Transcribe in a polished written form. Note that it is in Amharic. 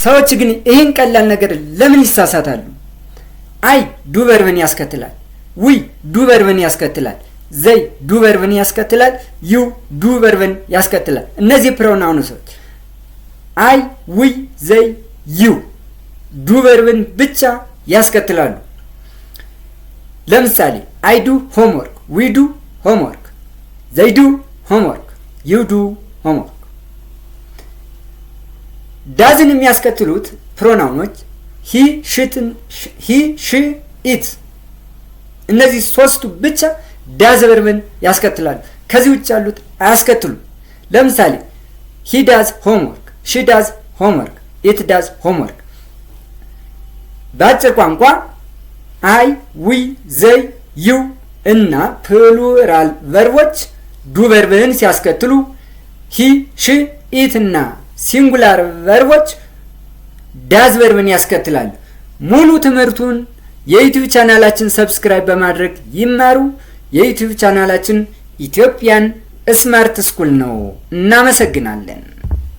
ሰዎች ግን ይህን ቀላል ነገር ለምን ይሳሳታሉ? አይ ዱ ቨርብን ያስከትላል፣ ዊ ዱ ቨርብን ያስከትላል፣ ዘይ ዱ ቨርብን ያስከትላል፣ ዩ ዱ ቨርብን ያስከትላል። እነዚህ ፕሮናውንሶች አይ ዊ ዘይ ዩ ዱ ቨርብን ብቻ ያስከትላሉ። ለምሳሌ አይ ዱ ሆምወርክ፣ ዊ ዱ ሆምወርክ፣ ዘይ ዱ ሆምወርክ፣ ዩ ዱ ሆምወርክ። ዳዝን የሚያስከትሉት ፕሮናውኖች ሂ ሺ ኢት፣ እነዚህ ሶስቱ ብቻ ዳዝ ቨርብን ያስከትላሉ። ከዚህ ውጭ ያሉት አያስከትሉም። ለምሳሌ ሂ ዳዝ ሆምወርክ፣ ሺ ዳዝ ሆምወርክ፣ ኢት ዳዝ ሆምወርክ። በአጭር ቋንቋ አይ ዊ ዘይ ዩ እና ፕሉራል ቨርቦች ዱ ቨርብን ሲያስከትሉ ሂ ሺ ኢት እና ሲንጉላር ቨርቦች ዳዝ ቨርብን ያስከትላሉ። ሙሉ ትምህርቱን የዩቲዩብ ቻናላችን ሰብስክራይብ በማድረግ ይማሩ። የዩቲዩብ ቻናላችን ኢትዮጵያን ስማርት ስኩል ነው። እናመሰግናለን።